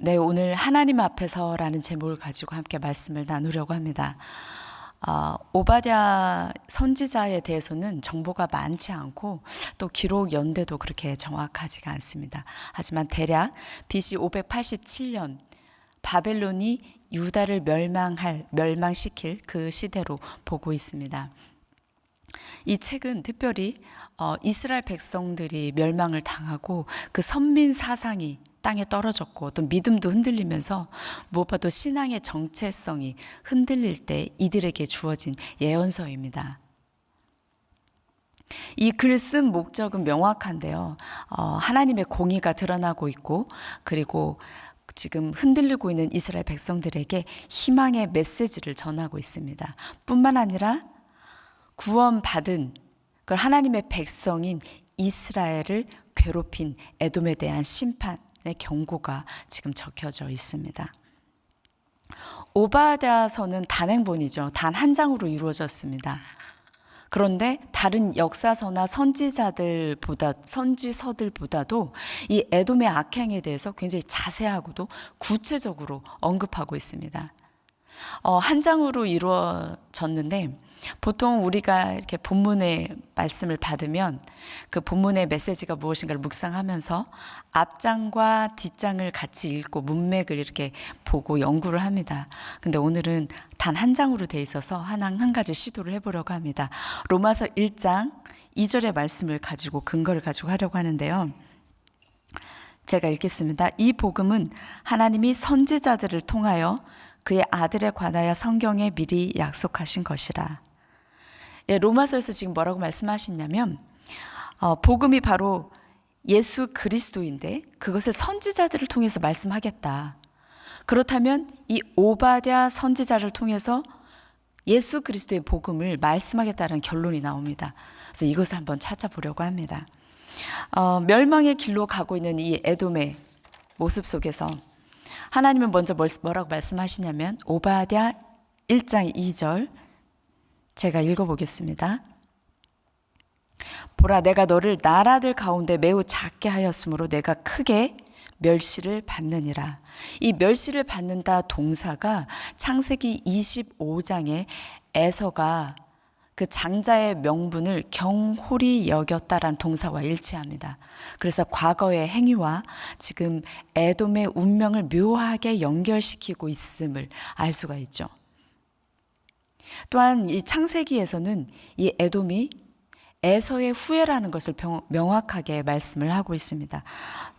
네, 오늘 하나님 앞에서라는 제목을 가지고 함께 말씀을 나누려고 합니다. 오바댜 선지자에 대해서는 정보가 많지 않고 또 기록 연대도 그렇게 정확하지가 않습니다. 하지만 대략 BC 587년 바벨론이 유다를 멸망시킬 그 시대로 보고 있습니다. 이 책은 특별히 이스라엘 백성들이 멸망을 당하고 그 선민 사상이 땅에 떨어졌고 또 믿음도 흔들리면서 무엇보다도 신앙의 정체성이 흔들릴 때 이들에게 주어진 예언서입니다. 이 글 쓴 목적은 명확한데요. 하나님의 공의가 드러나고 있고 그리고 지금 흔들리고 있는 이스라엘 백성들에게 희망의 메시지를 전하고 있습니다. 뿐만 아니라 구원받은 그 하나님의 백성인 이스라엘을 괴롭힌 에돔에 대한 심판의 경고가 지금 적혀져 있습니다. 오바댜서는 단행본이죠. 단 한 장으로 이루어졌습니다. 그런데 다른 역사서나 선지서들보다도 이 에돔의 악행에 대해서 굉장히 자세하고도 구체적으로 언급하고 있습니다. 한 장으로 이루어졌는데 보통 우리가 이렇게 본문의 말씀을 받으면 그 본문의 메시지가 무엇인가를 묵상하면서 앞장과 뒷장을 같이 읽고 문맥을 이렇게 보고 연구를 합니다. 근데 오늘은 단 한 장으로 돼 있어서 한 가지 시도를 해보려고 합니다. 로마서 1장 2절의 말씀을 가지고 근거를 가지고 하려고 하는데요. 제가 읽겠습니다. 이 복음은 하나님이 선지자들을 통하여 그의 아들에 관하여 성경에 미리 약속하신 것이라. 로마서에서 지금 뭐라고 말씀하시냐면 복음이 바로 예수 그리스도인데 그것을 선지자들을 통해서 말씀하겠다. 그렇다면 이 오바댜 선지자를 통해서 예수 그리스도의 복음을 말씀하겠다는 결론이 나옵니다. 그래서 이것을 한번 찾아보려고 합니다. 멸망의 길로 가고 있는 이 에돔의 모습 속에서 하나님은 먼저 뭐라고 말씀하시냐면 오바댜 1장 2절 제가 읽어보겠습니다. 보라, 내가 너를 나라들 가운데 매우 작게 하였으므로 내가 크게 멸시를 받느니라. 이 멸시를 받는다 동사가 창세기 25장에 에서가 그 장자의 명분을 경홀히 여겼다라는 동사와 일치합니다. 그래서 과거의 행위와 지금 에돔의 운명을 묘하게 연결시키고 있음을 알 수가 있죠. 또한 이 창세기에서는 이 에돔이 에서의 후예라는 것을 명확하게 말씀을 하고 있습니다.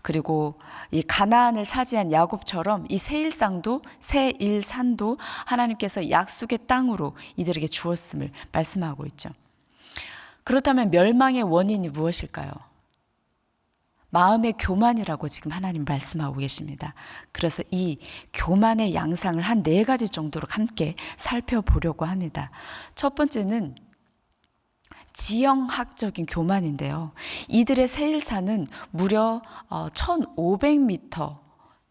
그리고 이 가나안을 차지한 야곱처럼 이 세일산도 하나님께서 약속의 땅으로 이들에게 주었음을 말씀하고 있죠. 그렇다면 멸망의 원인이 무엇일까요? 마음의 교만이라고 지금 하나님 말씀하고 계십니다. 그래서 이 교만의 양상을 한 4가지 정도로 함께 살펴보려고 합니다. 첫 번째는 지형학적인 교만인데요. 이들의 세일산은 무려 1500m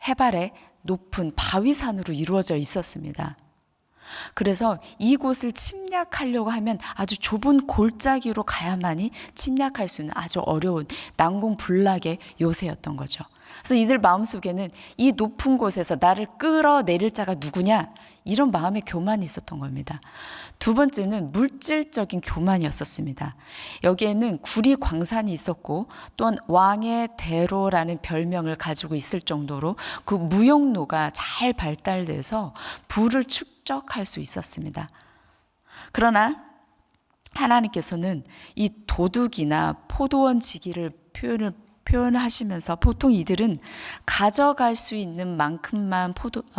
해발의 높은 바위산으로 이루어져 있었습니다. 그래서 이곳을 침략하려고 하면 아주 좁은 골짜기로 가야만이 침략할 수 있는 아주 어려운 난공불락의 요새였던 거죠. 그래서 이들 마음속에는 이 높은 곳에서 나를 끌어내릴 자가 누구냐, 이런 마음의 교만이 있었던 겁니다. 두 번째는 물질적인 교만이었었습니다. 여기에는 구리 광산이 있었고 또한 왕의 대로라는 별명을 가지고 있을 정도로 그 무역로가 잘 발달돼서 부를 축적할 수 있었습니다. 그러나 하나님께서는 이 도둑이나 포도원 지기를 표현하시면서 보통 이들은 가져갈 수 있는 만큼만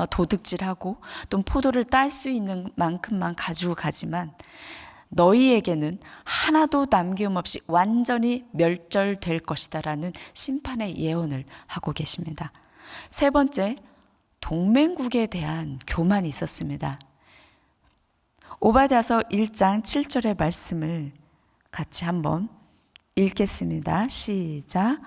도둑질하고 또 포도를 딸 수 있는 만큼만 가지고 가지만 너희에게는 하나도 남김없이 완전히 멸절될 것이다라는 심판의 예언을 하고 계십니다. 세 번째, 동맹국에 대한 교만이 있었습니다. 오바댜서 1장 7절의 말씀을 같이 한번 읽겠습니다. 시작.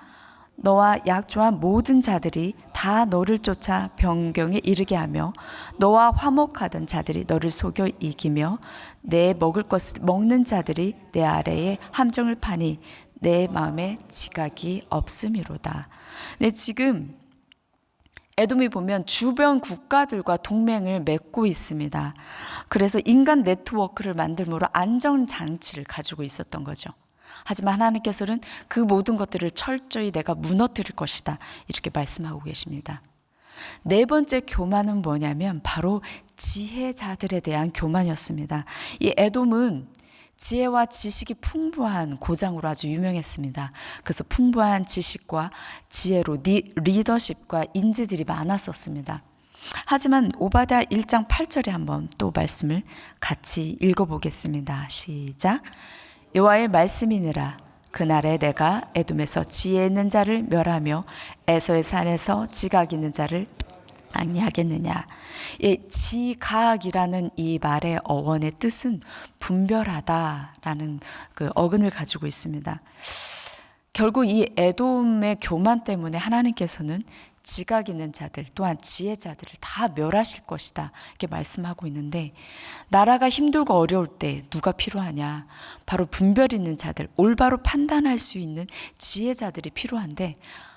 너와 약조한 모든 자들이 다 너를 쫓아 변경에 이르게 하며 너와 화목하던 자들이 너를 속여 이기며 내 먹을 것을 먹는 자들이 내 아래에 함정을 파니 내 마음에 지각이 없음이로다. 네, 지금 에돔이 보면 주변 국가들과 동맹을 맺고 있습니다. 그래서 인간 네트워크를 만들므로 안전장치를 가지고 있었던 거죠. 하지만 하나님께서는 그 모든 것들을 철저히 내가 무너뜨릴 것이다, 이렇게 말씀하고 계십니다. 네 번째 교만은 뭐냐면 바로 지혜자들에 대한 교만이었습니다. 이 에돔은 지혜와 지식이 풍부한 고장으로 아주 유명했습니다. 그래서 풍부한 지식과 지혜로 리더십과 인재들이 많았었습니다. 하지만 오바댜 1장 8절에 한번 또 말씀을 같이 읽어보겠습니다. 시작. 여호와의 말씀이니라. 그날에 내가 에돔에서 지혜 있는 자를 멸하며 에서의 산에서 지각 있는 자를 아니하겠느냐. 지각이라는 이 말의 어원의 뜻은 분별하다라는 그 어근을 가지고 있습니다. 결국 이 에돔의 교만 때문에 하나님께서는 지각 있는 자들 또한 지혜자들을 다 멸하실 것이다, 이렇게 말씀하고 있는데, 나라가 힘들고 어려울 때 누가 필요하냐? 바로 분별 있는 자들, 올바로 판단할 수 있는 지혜자들이 필요한데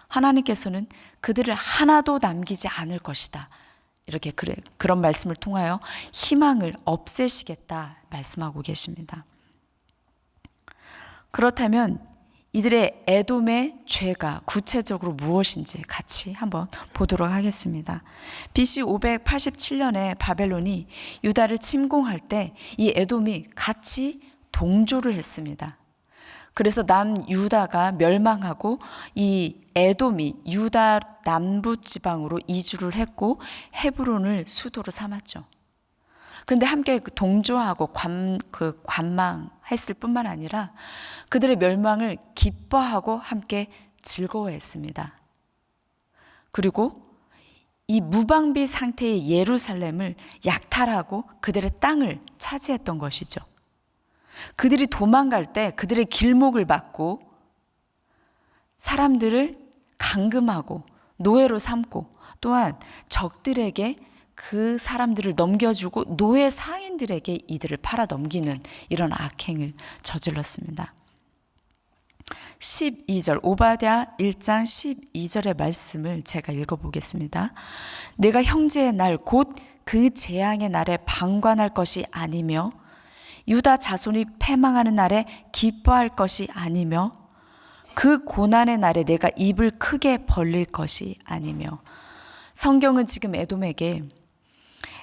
하나님께서는 그들을 하나도 남기지 않을 것이다, 이렇게 그런 말씀을 통하여 희망을 없애시겠다 말씀하고 계십니다. 그렇다면 이들의 에돔의 죄가 구체적으로 무엇인지 같이 한번 보도록 하겠습니다. BC 587년에 바벨론이 유다를 침공할 때 이 에돔이 같이 동조를 했습니다. 그래서 남유다가 멸망하고 이 에돔이 유다 남부 지방으로 이주를 했고 헤브론을 수도로 삼았죠. 근데 함께 동조하고 관망했을 뿐만 아니라 그들의 멸망을 기뻐하고 함께 즐거워했습니다. 그리고 이 무방비 상태의 예루살렘을 약탈하고 그들의 땅을 차지했던 것이죠. 그들이 도망갈 때 그들의 길목을 막고 사람들을 감금하고 노예로 삼고 또한 적들에게 그 사람들을 넘겨주고 노예 상인들에게 이들을 팔아 넘기는 이런 악행을 저질렀습니다. 12절 오바댜 1장 12절의 말씀을 제가 읽어보겠습니다. 내가 형제의 날 곧 그 재앙의 날에 방관할 것이 아니며 유다 자손이 패망하는 날에 기뻐할 것이 아니며 그 고난의 날에 내가 입을 크게 벌릴 것이 아니며. 성경은 지금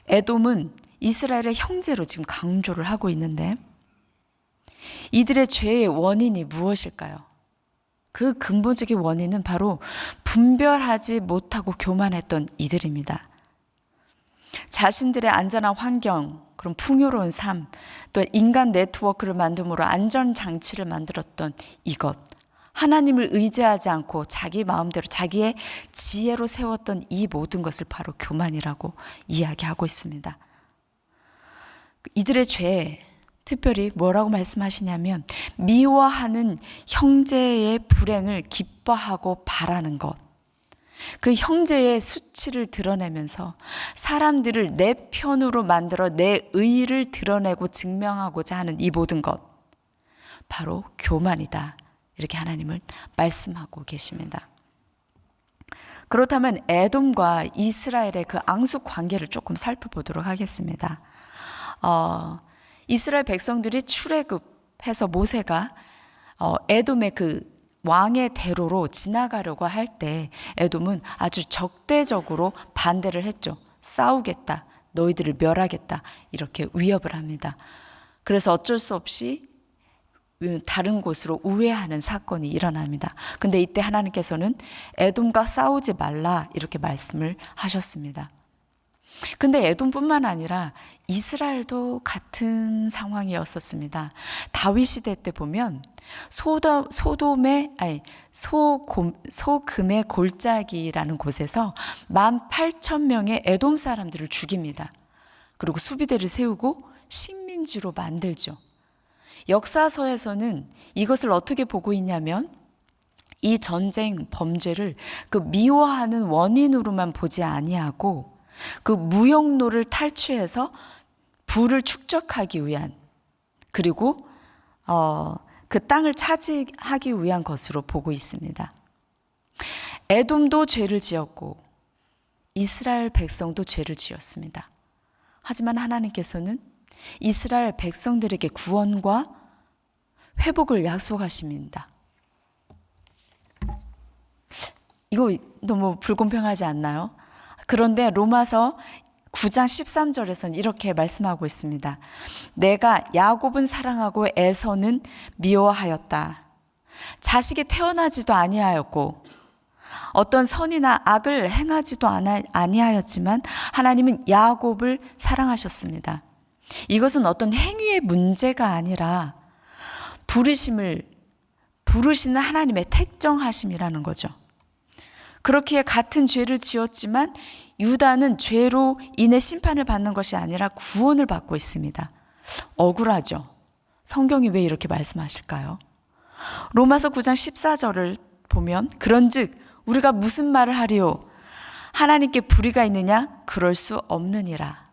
에돔은 이스라엘의 형제로 지금 강조를 하고 있는데 이들의 죄의 원인이 무엇일까요? 그 근본적인 원인은 바로 분별하지 못하고 교만했던 이들입니다. 자신들의 안전한 환경, 그런 풍요로운 삶, 또 인간 네트워크를 만듦으로 안전장치를 만들었던 이것, 하나님을 의지하지 않고 자기 마음대로 자기의 지혜로 세웠던 이 모든 것을 바로 교만이라고 이야기하고 있습니다. 이들의 죄, 특별히 뭐라고 말씀하시냐면 미워하는 형제의 불행을 기뻐하고 바라는 것, 그 형제의 수치를 드러내면서 사람들을 내 편으로 만들어 내 의의를 드러내고 증명하고자 하는 이 모든 것, 바로 교만이다, 이렇게 하나님은 말씀하고 계십니다. 그렇다면 에돔과 이스라엘의 그 앙숙 관계를 조금 살펴보도록 하겠습니다. 이스라엘 백성들이 출애굽해서 모세가 에돔의 그 왕의 대로로 지나가려고 할 때 에돔은 아주 적대적으로 반대를 했죠. 싸우겠다, 너희들을 멸하겠다, 이렇게 위협을 합니다. 그래서 어쩔 수 없이 다른 곳으로 우회하는 사건이 일어납니다. 근데 이때 하나님께서는 에돔과 싸우지 말라, 이렇게 말씀을 하셨습니다. 근데 에돔뿐만 아니라 이스라엘도 같은 상황이었었습니다. 다윗 시대 때 보면 소금의 골짜기라는 곳에서 18,000명의 에돔 사람들을 죽입니다. 그리고 수비대를 세우고 식민지로 만들죠. 역사서에서는 이것을 어떻게 보고 있냐면 이 전쟁 범죄를 그 미워하는 원인으로만 보지 아니하고 그 무용로를 탈취해서 부를 축적하기 위한, 그리고 그 땅을 차지하기 위한 것으로 보고 있습니다. 에돔도 죄를 지었고 이스라엘 백성도 죄를 지었습니다. 하지만 하나님께서는 이스라엘 백성들에게 구원과 회복을 약속하십니다. 이거 너무 불공평하지 않나요? 그런데 로마서 9장 13절에서는 이렇게 말씀하고 있습니다. 내가 야곱은 사랑하고 에서는 미워하였다. 자식이 태어나지도 아니하였고 어떤 선이나 악을 행하지도 아니하였지만 하나님은 야곱을 사랑하셨습니다. 이것은 어떤 행위의 문제가 아니라 부르시는 하나님의 택정하심이라는 거죠. 그렇기에 같은 죄를 지었지만 유다는 죄로 인해 심판을 받는 것이 아니라 구원을 받고 있습니다. 억울하죠? 성경이 왜 이렇게 말씀하실까요? 로마서 9장 14절을 보면 그런즉 우리가 무슨 말을 하리요? 하나님께 불의가 있느냐? 그럴 수 없느니라.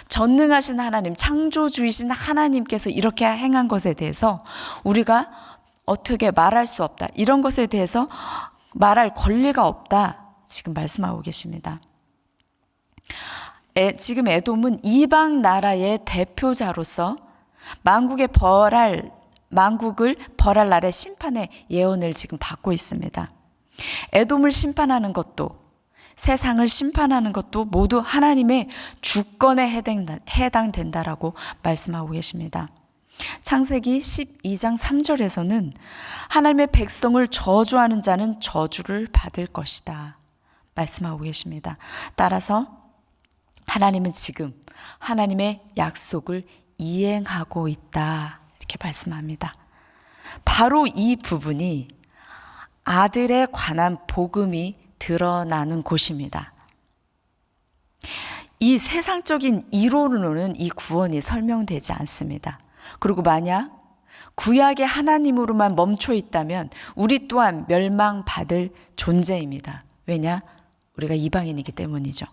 전능하신 하나님, 창조주이신 하나님께서 이렇게 행한 것에 대해서 우리가 어떻게 말할 수 없다. 이런 것에 대해서 말할 권리가 없다. 지금 말씀하고 계십니다. 지금 에돔은 이방 나라의 대표자로서 만국을 벌할 날의 심판의 예언을 지금 받고 있습니다. 에돔을 심판하는 것도 세상을 심판하는 것도 모두 하나님의 주권에 해당된다라고 말씀하고 계십니다. 창세기 12장 3절에서는 하나님의 백성을 저주하는 자는 저주를 받을 것이다 말씀하고 계십니다. 따라서 하나님은 지금 하나님의 약속을 이행하고 있다 이렇게 말씀합니다. 바로 이 부분이 아들에 관한 복음이 드러나는 곳입니다. 이 세상적인 이론으로는 이 구원이 설명되지 않습니다. 그리고 만약 구약의 하나님으로만 멈춰 있다면 우리 또한 멸망받을 존재입니다. 왜냐? 우리가 이방인이기 때문이죠.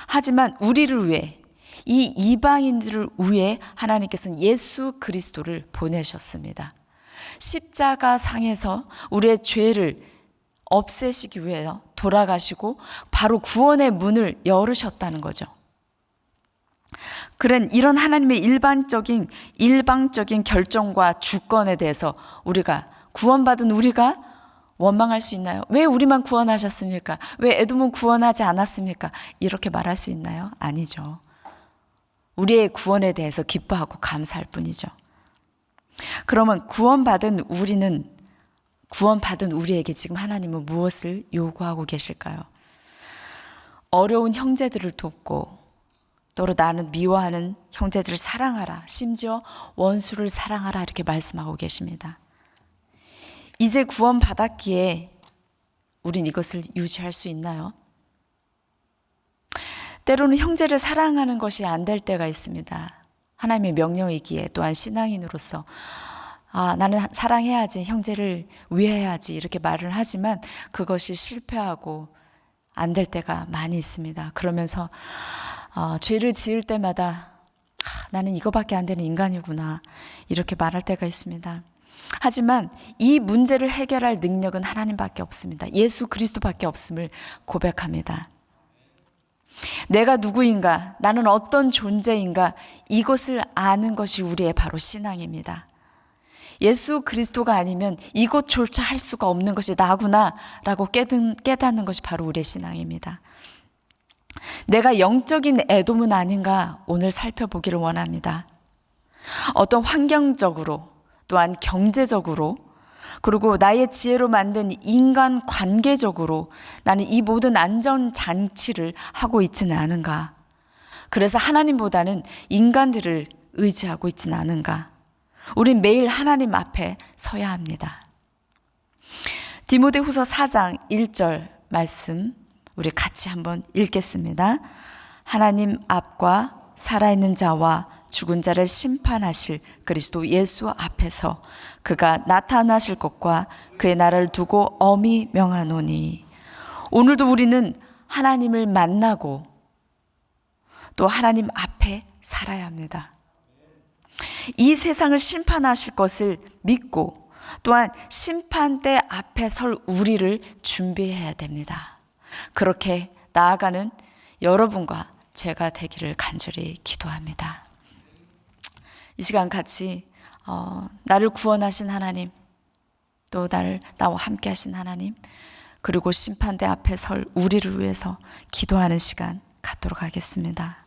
하지만 우리를 위해 이 이방인들을 위해 하나님께서는 예수 그리스도를 보내셨습니다. 십자가 상에서 우리의 죄를 없애시기 위해 돌아가시고 바로 구원의 문을 열으셨다는 거죠. 이런 하나님의 일방적인 결정과 주권에 대해서 우리가 구원받은 우리가 원망할 수 있나요? 왜 우리만 구원하셨습니까? 왜 에돔은 구원하지 않았습니까? 이렇게 말할 수 있나요? 아니죠. 우리의 구원에 대해서 기뻐하고 감사할 뿐이죠. 그러면 구원받은 우리에게 지금 하나님은 무엇을 요구하고 계실까요? 어려운 형제들을 돕고 또 나는 미워하는 형제들을 사랑하라. 심지어 원수를 사랑하라 이렇게 말씀하고 계십니다. 이제 구원받았기에 우린 이것을 유지할 수 있나요? 때로는 형제를 사랑하는 것이 안 될 때가 있습니다. 하나님의 명령이기에 또한 신앙인으로서 나는 사랑해야지, 형제를 위해야지 이렇게 말을 하지만 그것이 실패하고 안 될 때가 많이 있습니다. 그러면서 죄를 지을 때마다 나는 이거밖에 안 되는 인간이구나 이렇게 말할 때가 있습니다. 하지만 이 문제를 해결할 능력은 하나님밖에 없습니다. 예수 그리스도밖에 없음을 고백합니다. 내가 누구인가, 나는 어떤 존재인가, 이것을 아는 것이 우리의 바로 신앙입니다. 예수 그리스도가 아니면 이것조차 할 수가 없는 것이 나구나 라고 깨닫는 것이 바로 우리의 신앙입니다. 내가 영적인 에돔은 아닌가 오늘 살펴보기를 원합니다. 어떤 환경적으로 또한 경제적으로 그리고 나의 지혜로 만든 인간 관계적으로 나는 이 모든 안전장치를 하고 있지는 않은가. 그래서 하나님보다는 인간들을 의지하고 있지는 않은가. 우린 매일 하나님 앞에 서야 합니다. 디모데후서 4장 1절 말씀 우리 같이 한번 읽겠습니다. 하나님 앞과 살아있는 자와 죽은 자를 심판하실 그리스도 예수 앞에서 그가 나타나실 것과 그의 나라를 두고 엄히 명하노니. 오늘도 우리는 하나님을 만나고 또 하나님 앞에 살아야 합니다. 이 세상을 심판하실 것을 믿고 또한 심판대 앞에 설 우리를 준비해야 됩니다. 그렇게 나아가는 여러분과 제가 되기를 간절히 기도합니다. 이 시간 같이 나를 구원하신 하나님, 또 나와 함께 하신 하나님, 그리고 심판대 앞에 설 우리를 위해서 기도하는 시간 갖도록 하겠습니다.